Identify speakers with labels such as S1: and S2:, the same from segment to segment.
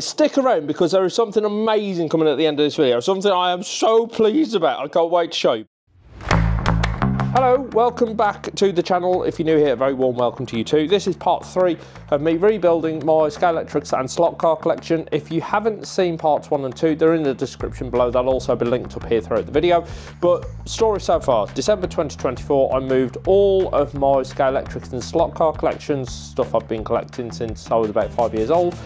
S1: Stick around because there is something amazing coming at the end of this video, something I am so pleased about. I can't wait to show you. Hello, welcome back to the channel. If you're new here, a very warm welcome to you too. This is part 3 of me rebuilding my Scalextric and Slot Car collection. If you haven't seen parts 1 and 2, they're in the description below. They'll also be linked up here throughout the video. But story so far, December 2024, I moved all of my Scalextric and Slot Car collections, stuff I've been collecting since I was about 5 years old.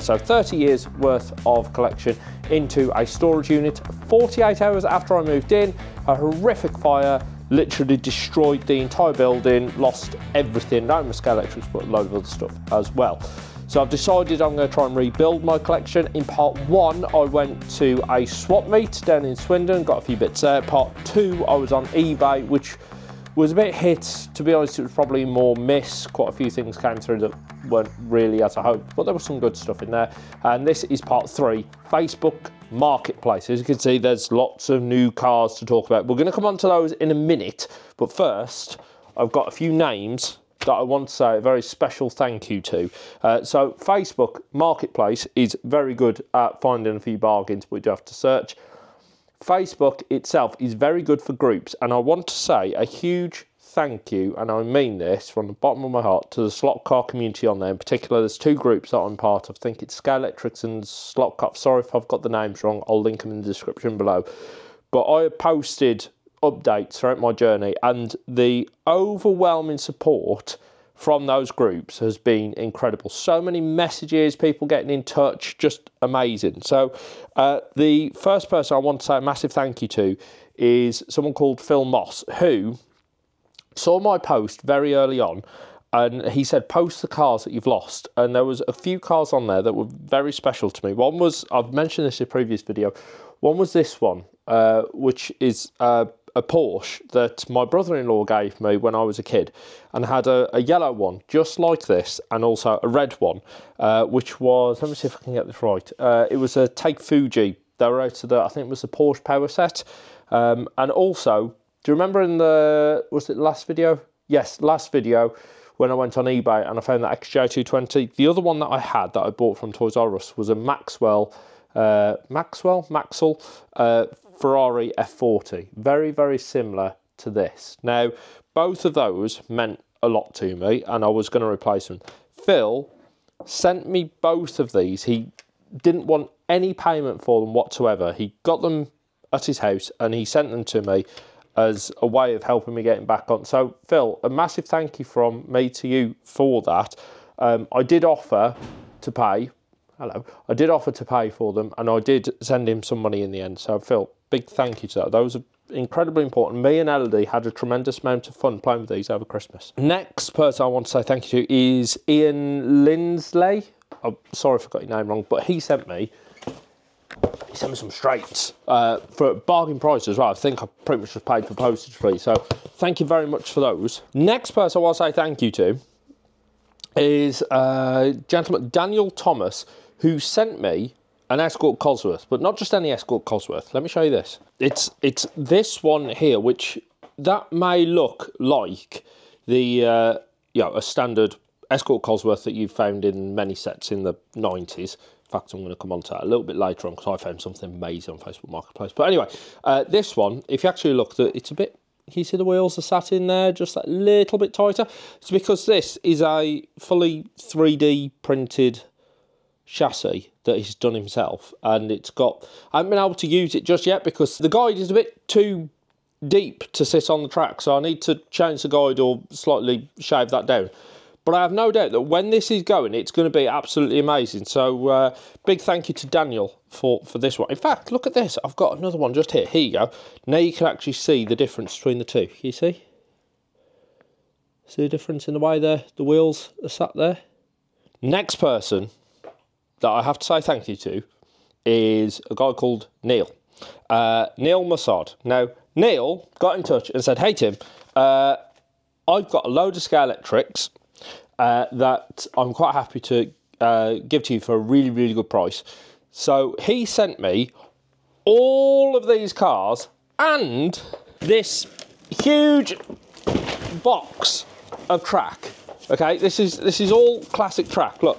S1: So 30 years worth of collection into a storage unit. 48 hours after I moved in, a horrific fire literally destroyed the entire building, lost everything, not only Scalextric but a load of other stuff as well. So I've decided I'm going to try and rebuild my collection. In part 1, I went to a swap meet down in Swindon, got a few bits there. Part 2, I was on eBay, which was a bit hit. To be honest, it was probably more miss. Quite a few things came through that weren't really as I hoped, but there was some good stuff in there. And this is part 3, Facebook Marketplace. As you can see, there's lots of new cars to talk about. We're going to come on to those in a minute, but first, I've got a few names that I want to say a very special thank you to. So Facebook Marketplace is very good at finding a few bargains, but you do have to search. Facebook itself is very good for groups, and I want to say a huge thank you, and I mean this from the bottom of my heart, to the slot car community on there. In particular, there's 2 groups that I'm part of. I think it's Scalextric and Slot Car. Sorry if I've got the names wrong, I'll link them in the description below. But I have posted updates throughout my journey, and the overwhelming support from those groups has been incredible. So many messages, people getting in touch, just amazing. So the first person I want to say a massive thank you to is someone called Phil Moss, who saw my post very early on, and he said, post the cars that you've lost. And there was a few cars on there that were very special to me. One was, I've mentioned this in a previous video, one was this one, which is a Porsche that my brother-in-law gave me when I was a kid, and had a yellow one just like this, and also a red one, which was, let me see if I can get this right, it was a Take Fuji. They were out of the, I think it was the Porsche Power Set, and also, do you remember in the, was it last video? Yes, last video, when I went on eBay and I found that XJ220. The other one that I had that I bought from Toys R Us was a Maxwell Ferrari F40. Very, very similar to this. Now, both of those meant a lot to me, and I was going to replace them. Phil sent me both of these. He didn't want any payment for them whatsoever. He got them at his house and he sent them to me as a way of helping me getting back on. So, Phil, a massive thank you from me to you for that. I did offer to pay. Hello. I did offer to pay for them, and I did send him some money in the end. So, Phil, big thank you to that. Those are incredibly important. Me and Elodie had a tremendous amount of fun playing with these over Christmas. Next person I want to say thank you to is Ian Lindsley. I'm sorry if I got your name wrong, but he sent me some straights for a bargain price as well. I think I pretty much just paid for postage fee, so thank you very much for those. Next person I want to say thank you to is gentleman Daniel Thomas, who sent me an Escort Cosworth, but not just any Escort Cosworth. Let me show you this. It's this one here, which that may look like the a standard Escort Cosworth that you've found in many sets in the 90s. In fact, I'm going to come on to that a little bit later on because I found something amazing on Facebook Marketplace. But anyway, this one, if you actually look, it's a bit, can you see the wheels are sat in there just a little bit tighter? It's because this is a fully 3D printed chassis that he's done himself, and it's got, I haven't been able to use it just yet because the guide is a bit too deep to sit on the track, so I need to change the guide or slightly shave that down. But I have no doubt that when this is going, it's going to be absolutely amazing. So big thank you to Daniel for this one. In fact, look at this. I've got another one just here. Here you go. Now you can actually see the difference between the two. Can you see? See the difference in the way the wheels are sat there? Next person that I have to say thank you to is a guy called Neil. Neil Massad. Now, Neil got in touch and said, hey Tim, I've got a load of Scalextrics that I'm quite happy to give to you for a really, really good price. So he sent me all of these cars and this huge box of track. Okay, this is all classic track. Look,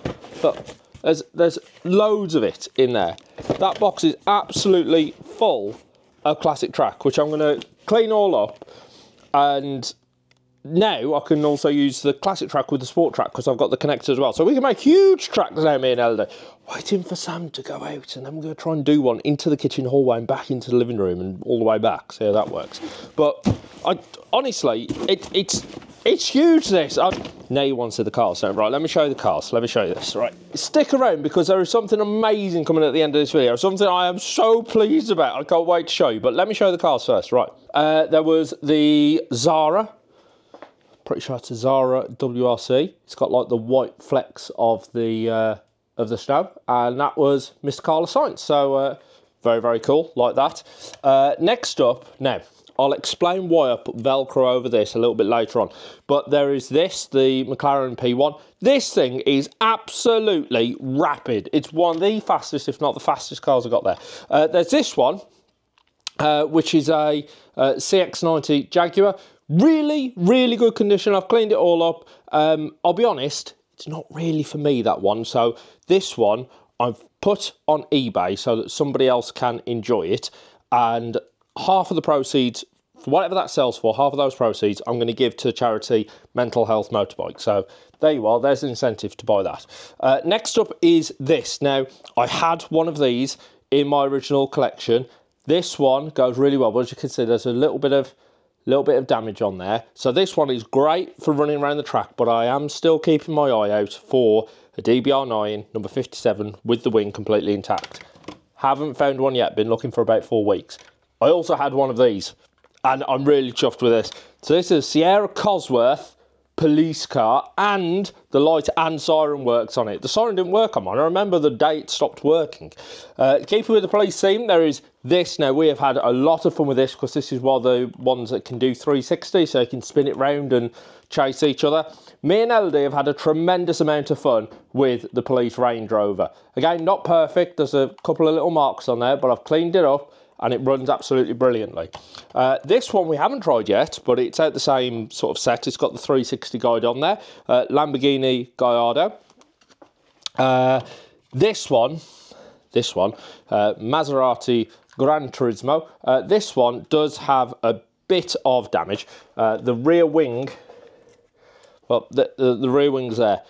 S1: There's loads of it in there. That box is absolutely full of classic track, which I'm going to clean all up, and now I can also use the classic track with the sport track because I've got the connector as well. So we can make huge tracks now, me and Elder. Waiting for Sam to go out, and then we're going to try and do one into the kitchen hallway and back into the living room and all the way back. See how that works. But honestly, it's huge, this. Now you want to see the cars, so right, let me show you the cars. Let me show you this, right. Stick around because there is something amazing coming at the end of this video. Something I am so pleased about. I can't wait to show you, but let me show you the cars first, right. There was the Zara. Pretty sure it's a Zara WRC. It's got like the white flecks of the snow, and that was Mr. Carlos Sainz. So very, very cool, like that. Next up, now, I'll explain why I put Velcro over this a little bit later on. But there is this, the McLaren P1. This thing is absolutely rapid. It's one of the fastest, if not the fastest cars I got there. There's this one, which is a CX-90 Jaguar. Really, really good condition. I've cleaned it all up. I'll be honest, it's not really for me, that one. So this one I've put on eBay so that somebody else can enjoy it. And half of the proceeds, for whatever that sells for, half of those proceeds I'm going to give to charity Mental Health Motorbike. So there you are. There's an incentive to buy that. Next up is this. Now, I had one of these in my original collection. This one goes really well. But as you can see, there's a little bit of damage on there. So this one is great for running around the track, but I am still keeping my eye out for a DBR9 number 57 with the wing completely intact. Haven't found one yet, been looking for about 4 weeks. I also had one of these, and I'm really chuffed with this. So this is Sierra Cosworth police car, and the light and siren works on it. The siren didn't work on mine. I remember the day it stopped working. Keeping with the police theme, there is this. Now, we have had a lot of fun with this because this is one of the ones that can do 360, so you can spin it round and chase each other. Me and LD have had a tremendous amount of fun with the police Range Rover. Again, not perfect. There's a couple of little marks on there, but I've cleaned it up and it runs absolutely brilliantly. This one we haven't tried yet, but it's out the same sort of set. It's got the 360 guide on there. Lamborghini Gallardo. This one, Maserati Gran Turismo. This one does have a bit of damage. The rear wing, well, the rear wing's there.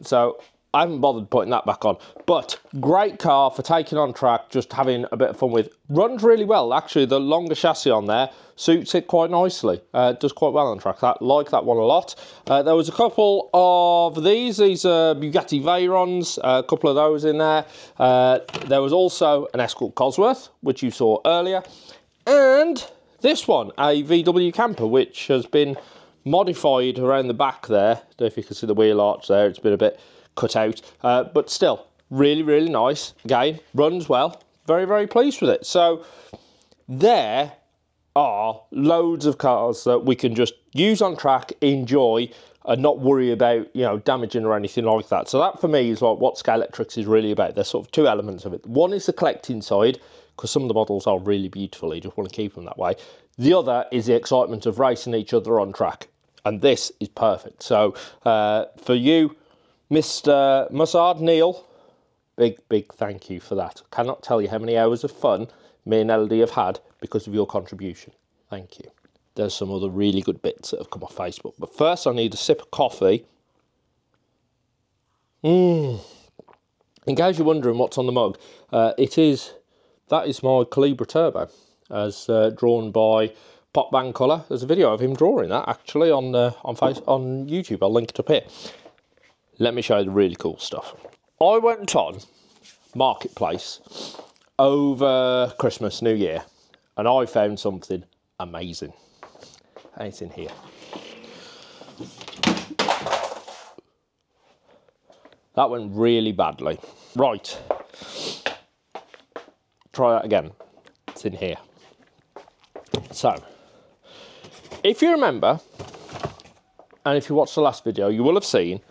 S1: So I haven't bothered putting that back on, but great car for taking on track, just having a bit of fun with. Runs really well, actually. The longer chassis on there suits it quite nicely. Does quite well on track. Like that one a lot. There was a couple of these Bugatti Veyrons, a couple of those in there. There was also an Escort Cosworth, which you saw earlier, and this one, a VW camper, which has been modified around the back there. I don't know if you can see the wheel arch there. It's been a bit cut out, but still really, really nice. Again, runs well. Very, very pleased with it. So there are loads of cars that we can just use on track, enjoy, and not worry about, you know, damaging or anything like that. So that for me is like what Scalextric is really about. There's sort of two elements of it. One is the collecting side, because some of the models are really beautiful. You just want to keep them that way. The other is the excitement of racing each other on track. And this is perfect. So for you, Mr. Mussard Neil, big thank you for that. I cannot tell you how many hours of fun me and LD have had because of your contribution. Thank you. There's some other really good bits that have come off Facebook. But first I need a sip of coffee. In case you're wondering what's on the mug, that is my Calibra Turbo, as drawn by Pop Bang Colour. There's a video of him drawing that actually on YouTube. I'll link it up here. Let me show you the really cool stuff. I went on Marketplace over Christmas, New Year, and I found something amazing. And it's in here. That went really badly. Right. Try that again. It's in here. So, if you remember, and if you watched the last video, you will have seen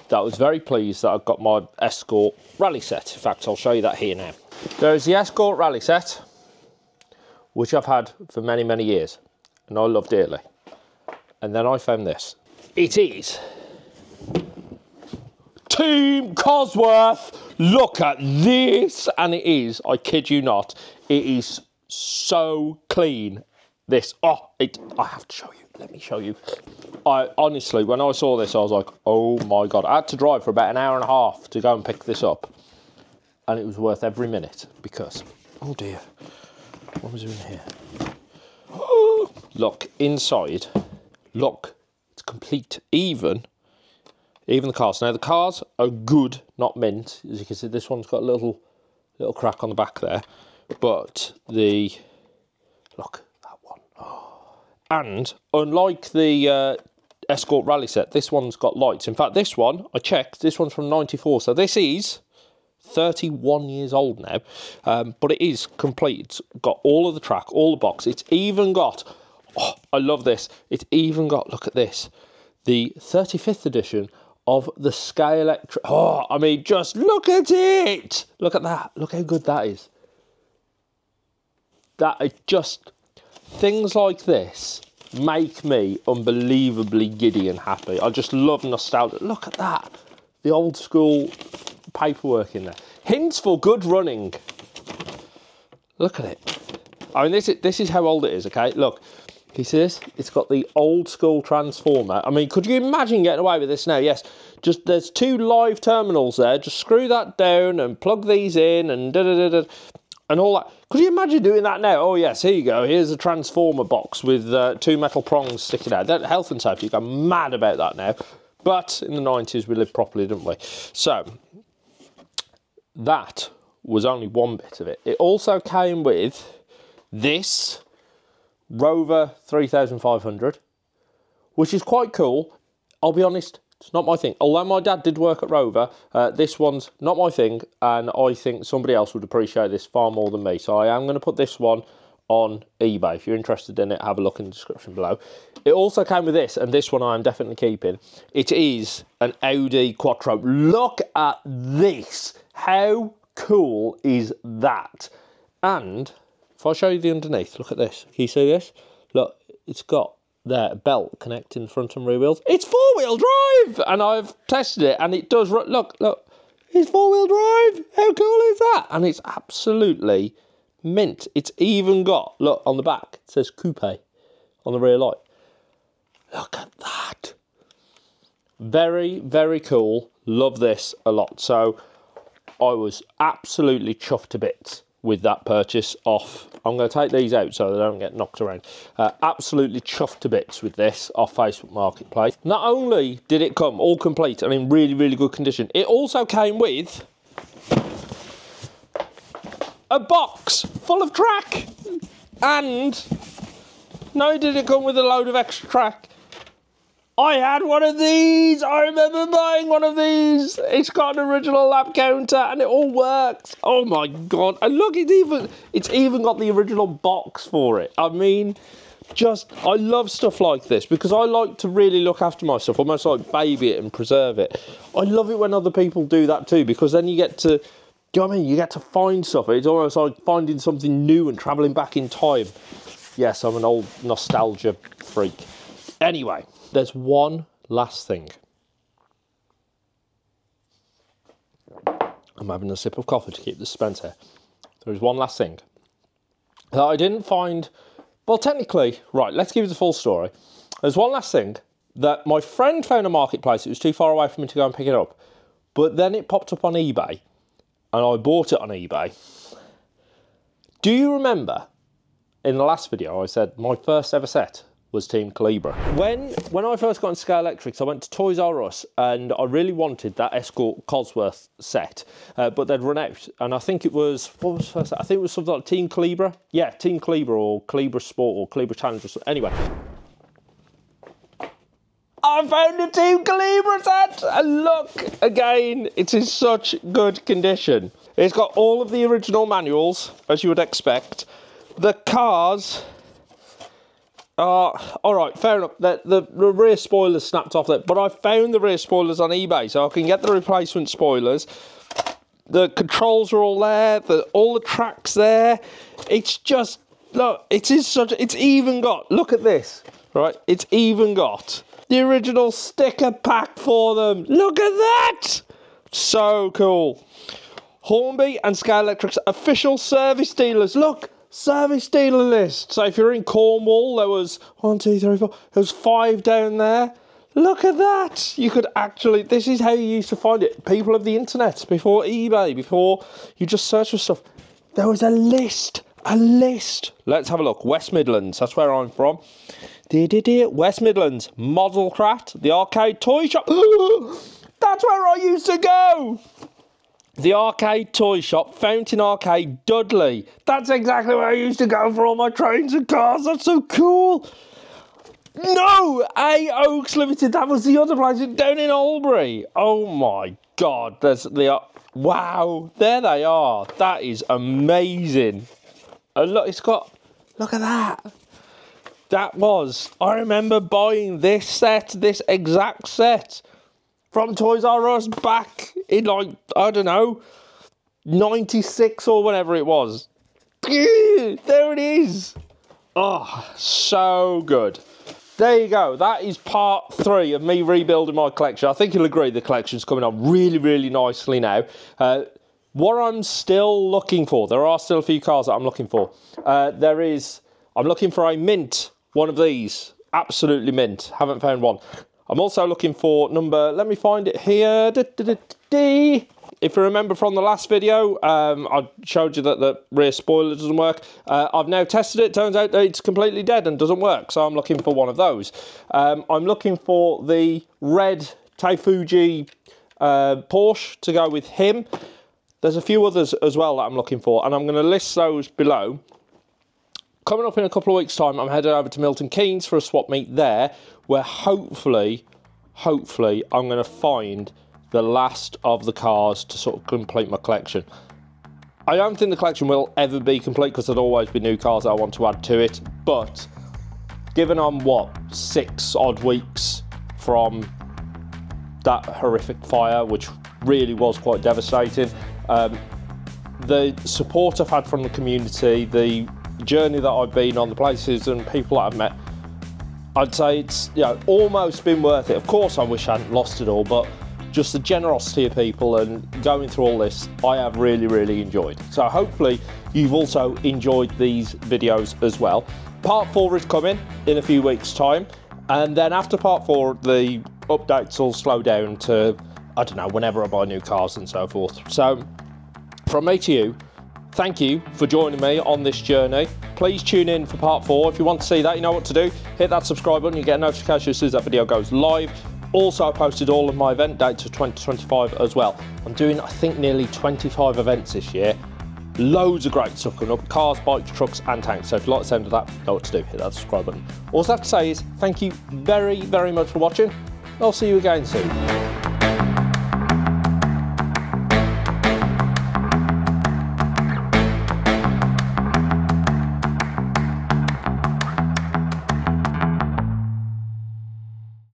S1: that I was very pleased that I've got my Escort rally set. In fact, I'll show you that here now. There is the Escort rally set, which I've had for many, many years, and I love dearly. And then I found this. It is Team Cosworth, look at this. And it is, I kid you not, it is so clean. This, I have to show you. Let me show you. I honestly, when I saw this, I was like, oh my God. I had to drive for about an hour and a half to go and pick this up. And it was worth every minute because, oh dear, what was in here? Oh, look, inside, look, it's complete, even the cars. Now the cars are good, not mint. As you can see, this one's got a little crack on the back there. But look, that one. Oh. And unlike the Escort Rally set, this one's got lights. In fact, this one, I checked, this one's from 94. So this is 31 years old now, but it is complete. It's got all of the track, all the box. It's even got, oh, I love this. It's even got, look at this, the 35th edition of the Scalextric. Oh, I mean, just look at it. Look at that. Look how good that is. That is just, things like this make me unbelievably giddy and happy. I just love nostalgia. Look at that. The old school paperwork in there. Hints for good running. Look at it. I mean, this is how old it is, okay? Look, you see this? It's got the old school transformer. I mean, could you imagine getting away with this now? Yes, just there's 2 live terminals there. Just screw that down and plug these in and da-da-da-da and all that. Could you imagine doing that now? Oh yes, here you go. Here's a transformer box with 2 metal prongs sticking out. That health and safety, you go mad about that now. But in the 90s, we lived properly, didn't we? So that was only one bit of it. It also came with this Rover 3500, which is quite cool. I'll be honest, it's not my thing. Although my dad did work at Rover, this one's not my thing, and I think somebody else would appreciate this far more than me. So I am going to put this one on eBay. If you're interested in it, have a look in the description below. It also came with this, and this one I am definitely keeping. It is an Audi Quattro. Look at this. How cool is that? And if I show you the underneath, look at this. Can you see this? Look, it's got there a belt connecting front and rear wheels. It's 4-wheel drive, and I've tested it, and it does. Look, it's 4-wheel drive. How cool is that? And it's absolutely mint. It's even got, look, on the back, it says coupe on the rear light. Look at that. Very, very cool. Love this a lot. So I was absolutely chuffed to bits with that purchase off. I'm going to take these out so they don't get knocked around. Absolutely chuffed to bits with this off Facebook Marketplace. Not only did it come all complete and in really, really good condition, it also came with a box full of track. And not only did it come with a load of extra track, I had one of these. I remember buying one of these. It's got an original lap counter and it all works. Oh my God. And look, it's even got the original box for it. I mean, I love stuff like this because I like to really look after my stuff, almost like baby it and preserve it. I love it when other people do that too, because then you get to, do you know what I mean? You get to find stuff. It's almost like finding something new and travelling back in time. Yes, I'm an old nostalgia freak. Anyway, there's one last thing. I'm having a sip of coffee to keep the suspense here. There is one last thing that I didn't find. Well, technically, right, let's give you the full story. There's one last thing that my friend found on Marketplace. It was too far away for me to go and pick it up. But then it popped up on eBay, and I bought it on eBay. Do you remember, in the last video, I said my first ever set was Team Calibra. When I first got into Scalextric, I went to Toys R Us and I really wanted that Escort Cosworth set, but they'd run out. And I think it was, what was the first? I think it was something like Team Calibra. Yeah, Team Calibra or Calibra Sport or Calibra Challenge or something. Anyway, I found a Team Calibra set, and look, again, it's in such good condition. It's got all of the original manuals, as you would expect. The cars, all right, fair enough. The rear spoilers snapped off there, but I found the rear spoilers on eBay, so I can get the replacement spoilers. The controls are all there. All the tracks there. It's just, look, it's even got, look at this, right? It's even got the original sticker pack for them. Look at that. So cool. Hornby and Scalextric's official service dealers. Look, service dealer list. So if you're in Cornwall, there was 1, 2, 3, 4. There was 5 down there. Look at that. You could actually, this is how you used to find it. People of the internet, before eBay, before you just search for stuff. There was a list. A list. Let's have a look. West Midlands, that's where I'm from. West Midlands, Modelcraft, the arcade toy shop. That's where I used to go. The arcade toy shop, Fountain Arcade, Dudley. That's exactly where I used to go for all my trains and cars. That's so cool. No, A Oaks Limited. That was the other place down in Albury. Oh my God. There's the wow. There they are. That is amazing. And look, it's got. Look at that. That was. I remember buying this set, this exact set, from Toys R Us back in, like, I don't know, 96 or whenever it was. There it is. Oh, so good. There you go. That is part 3 of me rebuilding my collection. I think you'll agree the collection's coming on really, really nicely now. What I'm still looking for, there are still a few cars that I'm looking for. I'm looking for a mint, one of these. Absolutely mint. Haven't found one. I'm also looking for number, let me find it here. If you remember from the last video, I showed you that the rear spoiler doesn't work. I've now tested it. Turns out that it's completely dead and doesn't work. So I'm looking for one of those. I'm looking for the red Teifuji Porsche to go with him. There's a few others as well that I'm looking for, and I'm going to list those below. Coming up in a couple of weeks' time, I'm heading over to Milton Keynes for a swap meet there, where hopefully, I'm going to find the last of the cars to sort of complete my collection. I don't think the collection will ever be complete because there'll always be new cars that I want to add to it, but given I'm, what, 6 odd weeks from that horrific fire, which really was quite devastating, the support I've had from the community, the journey that I've been on, the places and people that I've met, I'd say it's, you know, almost been worth it. Of course I wish I hadn't lost it all, but just the generosity of people and going through all this, I have really, really enjoyed. So hopefully you've also enjoyed these videos as well. Part 4 is coming in a few weeks' time, and then after part 4, the updates will slow down to, I don't know, whenever I buy new cars and so forth. So from me to you, thank you for joining me on this journey. Please tune in for part 4. If you want to see that, you know what to do. Hit that subscribe button, you get a notification as soon as that video goes live. Also, I posted all of my event dates for 2025 as well. I'm doing, I think, nearly 25 events this year. Loads of great stuff coming up. Cars, bikes, trucks and tanks. So if you like the sound of that, you know what to do. Hit that subscribe button. All I have to say is thank you very, very much for watching. I'll see you again soon.